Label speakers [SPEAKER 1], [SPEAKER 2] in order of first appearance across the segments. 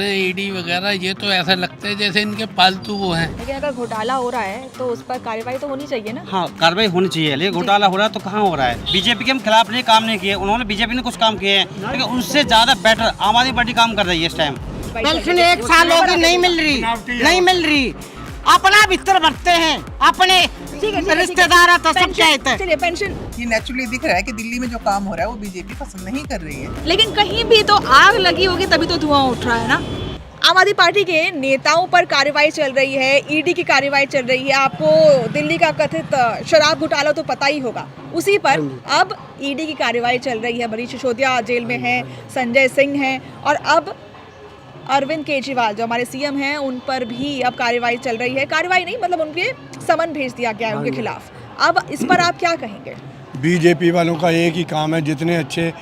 [SPEAKER 1] रहे हैं ईडी वगैरह, ये तो ऐसा लगता है जैसे इनके पालतू वो हैं।
[SPEAKER 2] लेकिन अगर घोटाला हो रहा है तो उस पर कार्रवाई तो होनी चाहिए ना।
[SPEAKER 3] हाँ, कार्रवाई होनी चाहिए, लेकिन घोटाला हो रहा है तो कहाँ हो रहा है। बीजेपी के खिलाफ नहीं काम नहीं किए उन्होंने, बीजेपी ने कुछ काम किए हैं, लेकिन उनसे ज्यादा बेटर आम आदमी पार्टी काम कर रही है इस टाइम।
[SPEAKER 4] पेंशन 1 साल होगी नहीं मिल रही। अपना बिस्तर भरते हैं, अपने रिश्तेदार तो सब कहते हैं।
[SPEAKER 2] पेंशन
[SPEAKER 5] ये नेचुरली दिख रहा है कि दिल्ली में जो काम हो रहा है वो बीजेपी पसंद नहीं कर रही है।
[SPEAKER 2] लेकिन कहीं भी तो आग लगी होगी तभी तो धुआं उठ रहा है ना। आम आदमी पार्टी के नेताओं पर कार्रवाई चल रही है, ईडी की कार्रवाई चल रही है। आपको दिल्ली का कथित शराब घोटाला तो पता ही होगा, उसी पर अब ईडी की कार्रवाई चल रही है। मनीष सिसोदिया जेल में है, संजय सिंह हैं और अब अरविंद केजरीवाल जो हमारे सीएम हैं उन पर भी अब कार्रवाई चल रही है। कार्रवाई नहीं मतलब उनके समन भेज दिया गया है उनके खिलाफ। अब इस पर आप क्या कहेंगे?
[SPEAKER 6] बीजेपी वालों का एक ही काम है, जितने अच्छे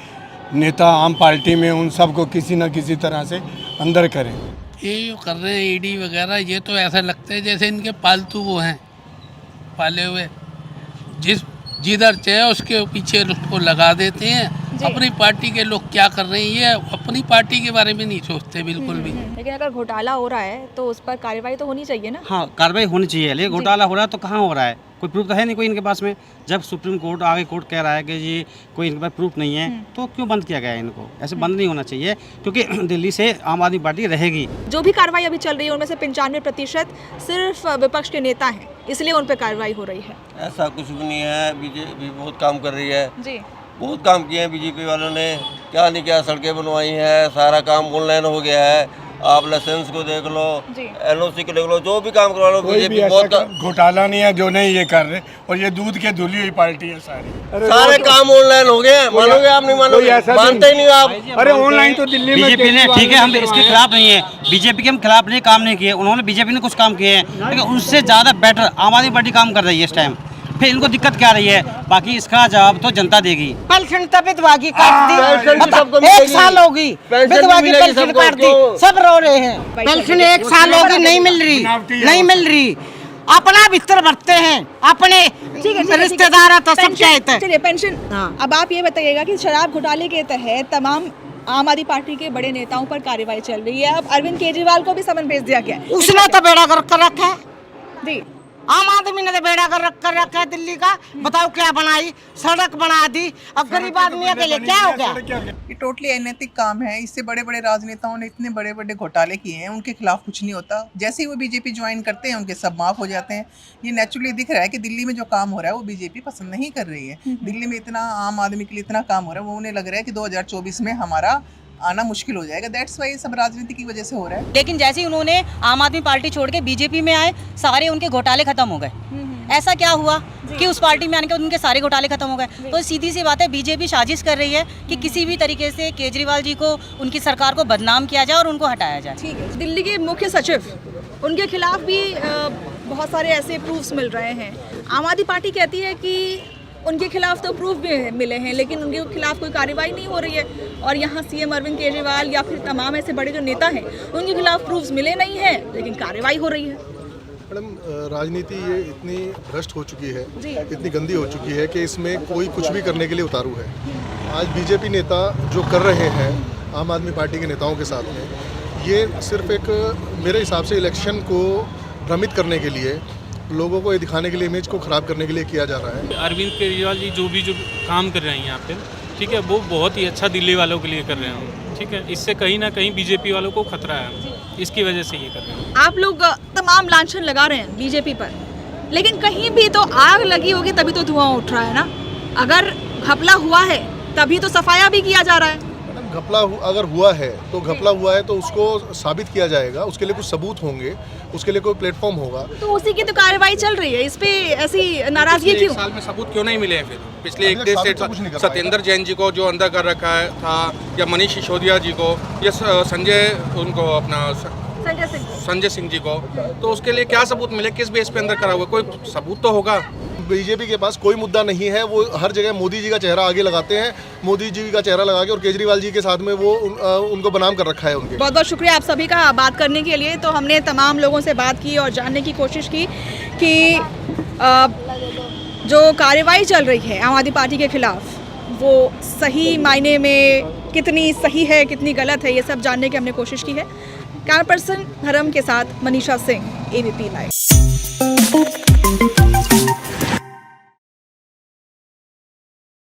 [SPEAKER 6] नेता आम पार्टी में उन सबको किसी न किसी तरह से अंदर करें।
[SPEAKER 1] ये जो कर रहे हैं ईडी वगैरह, ये तो ऐसा लगता है जैसे इनके पालतू वो हैं, पाले हुए। जिधर चाहे उसके पीछे उसको लगा देते हैं। अपनी पार्टी के लोग क्या कर रहे हैं, ये अपनी पार्टी के बारे में नहीं सोचते बिल्कुल भी।
[SPEAKER 2] लेकिन अगर घोटाला हो रहा है तो उस पर कार्रवाई तो होनी चाहिए ना।
[SPEAKER 3] हाँ, कार्रवाई होनी चाहिए, लेकिन घोटाला हो रहा है तो कहाँ हो रहा है। कोई प्रूफ तो है नहीं कोई इनके पास में। जब सुप्रीम कोर्ट आगे कोर्ट कह रहा है कि जी कोई इनके पास प्रूफ नहीं है, तो क्यों बंद किया गया है इनको? ऐसे बंद नहीं होना चाहिए, क्योंकि दिल्ली से आम आदमी पार्टी रहेगी।
[SPEAKER 2] जो भी कार्रवाई अभी चल रही है उनमें से 95% सिर्फ विपक्ष के नेता हैं, इसलिए उन पर कार्रवाई हो रही है।
[SPEAKER 7] ऐसा कुछ भी नहीं है, बीजेपी बहुत काम कर रही है
[SPEAKER 2] जी,
[SPEAKER 7] बहुत काम किए हैं बीजेपी वालों ने। क्या नहीं क्या सड़कें बनवाई हैं, सारा काम ऑनलाइन हो गया है। आप लाइसेंस को देख लो, एलओसी को देख लो, जो भी काम करवा लो बीजेपी बहुत
[SPEAKER 6] घोटाला नहीं है जो नहीं ये कर रहे, और ये दूध के धुली हुई पार्टी है सारी।
[SPEAKER 7] सारे काम ऑनलाइन हो गए। मानोगे आप? नहीं मानोगे, मानते ही नहीं आप।
[SPEAKER 6] अरे ऑनलाइन तो दिल्ली में
[SPEAKER 3] बीजेपी ने, ठीक है, हम इसके खिलाफ नहीं है, बीजेपी के हम खिलाफ नहीं काम नहीं किए उन्होंने, बीजेपी ने कुछ काम किए हैं, लेकिन उनसे ज्यादा बेटर आम आदमी पार्टी काम कर रही है इस टाइम। फिर इनको दिक्कत क्या रही है, बाकी इसका जवाब तो जनता देगी।
[SPEAKER 4] पेंशन तब विधवा की काट
[SPEAKER 7] पेंशन
[SPEAKER 4] दी,
[SPEAKER 7] सबको
[SPEAKER 4] 1
[SPEAKER 7] मिलेगी।
[SPEAKER 4] साल होगी विधवा की पेंशन काट दी, सब रो रहे हैं। पेंशन 1 साल होगी नहीं मिल रही। अपना बिस्तर भरते हैं, अपने रिश्तेदार तो सब कहते हैं।
[SPEAKER 2] चलिए पेंशन। अब आप ये बताइएगा कि शराब घोटाले के तहत तमाम आम आदमी पार्टी के बड़े नेताओं पर कार्रवाई चल रही है। अब अरविंद केजरीवाल को भी समन भेज दिया गया है।
[SPEAKER 4] उसने तो बेड़ा गर्क कर रखा है,
[SPEAKER 2] जी,
[SPEAKER 4] आम आदमी ने तो बेड़ा गर्क कर रखा है दिल्ली का। बताओ क्या बनाई, सड़क बना दी, अब गरीब आदमी के लिए क्या हो गया?
[SPEAKER 5] ये टोटली अनैतिक काम है। इससे बड़े बड़े राजनेताओं ने इतने बड़े बड़े घोटाले किए हैं, उनके खिलाफ कुछ नहीं होता। जैसे ही वो बीजेपी ज्वाइन करते हैं उनके सब माफ हो जाते हैं। ये नेचुरली दिख रहा है कि दिल्ली में जो काम हो रहा है वो बीजेपी पसंद नहीं कर रही है। दिल्ली में इतना आम आदमी के लिए इतना काम हो रहा है, वो उन्हें लग रहा है कि 2024 में हमारा आना मुश्किल हो जाएगा। दैट्स वाई सब राजनीति की वजह से हो रहा है।
[SPEAKER 8] लेकिन जैसे ही उन्होंने आम आदमी पार्टी छोड़ के बीजेपी में आए, सारे उनके घोटाले खत्म हो गए। ऐसा क्या हुआ कि उस पार्टी में आने के उनके सारे घोटाले खत्म हो गए? तो सीधी सी बात है, बीजेपी साजिश कर रही है कि किसी भी तरीके से केजरीवाल जी को, उनकी सरकार को बदनाम किया जाए और उनको हटाया जाए।
[SPEAKER 2] ठीक है। दिल्ली के मुख्य सचिव, उनके खिलाफ भी बहुत सारे ऐसे प्रूफ्स मिल रहे हैं। आम आदमी पार्टी कहती है कि उनके खिलाफ तो प्रूफ भी मिले हैं, लेकिन उनके खिलाफ कोई कार्रवाई नहीं हो रही है। और यहाँ सीएम अरविंद केजरीवाल या फिर तमाम ऐसे बड़े जो नेता हैं, उनके खिलाफ प्रूफ्स मिले नहीं हैं, लेकिन कार्रवाई हो रही है।
[SPEAKER 9] मैडम, राजनीति ये इतनी भ्रष्ट हो चुकी है, इतनी गंदी हो चुकी है कि इसमें कोई कुछ भी करने के लिए उतारू है। आज बीजेपी नेता जो कर रहे हैं आम आदमी पार्टी के नेताओं के साथ में, ये सिर्फ एक मेरे हिसाब से इलेक्शन को भ्रमित करने के लिए, लोगों को ये दिखाने के लिए, इमेज को ख़राब करने के लिए किया जा रहा है।
[SPEAKER 10] अरविंद केजरीवाल जी जो काम कर रहे हैं यहाँ पे, ठीक है, वो बहुत ही अच्छा दिल्ली वालों के लिए कर रहे हैं, ठीक है। इससे कहीं ना कहीं बीजेपी वालों को खतरा है, इसकी वजह से ये कर रहे हैं।
[SPEAKER 2] आप लोग तमाम लांछन लगा रहे हैं बीजेपी पर, लेकिन कहीं भी तो आग लगी होगी तभी तो धुआं उठ रहा है ना। अगर घपला हुआ है तभी तो सफाया भी किया जा रहा है।
[SPEAKER 9] घपला अगर हुआ है तो घपला हुआ है तो उसको साबित किया जाएगा, उसके लिए कुछ सबूत होंगे, उसके लिए कोई प्लेटफॉर्म होगा।
[SPEAKER 2] तो उसी की तो कार्रवाई चल रही है, इस पे ऐसी नाराजगी क्यों?
[SPEAKER 10] साल में सबूत क्यों नहीं मिले हैं? फिर पिछले 1-1.5 सेट सत्येंद्र जैन जी को जो अंदर कर रखा है था, या मनीष सिसोदिया जी को, या संजय सिंह जी को, तो उसके लिए क्या सबूत मिले? किस बेस पे अंदर करा हुआ? कोई सबूत तो होगा।
[SPEAKER 9] बीजेपी के पास कोई मुद्दा नहीं है, वो हर जगह मोदी जी का चेहरा आगे लगाते हैं, मोदी जी का चेहरा लगा के, और केजरीवाल जी के साथ में वो उनको बनाम कर रखा है उनके।
[SPEAKER 2] बहुत बहुत शुक्रिया आप सभी का बात करने के लिए। तो हमने तमाम लोगों से बात की और जानने की कोशिश की कि जो कार्रवाई चल रही है आम आदमी पार्टी के खिलाफ, वो सही मायने में कितनी सही है, कितनी गलत है, ये सब जानने की हमने कोशिश की है। कैमरा पर्सन धर्म के साथ मनीषा सिंह, ABP लाइव।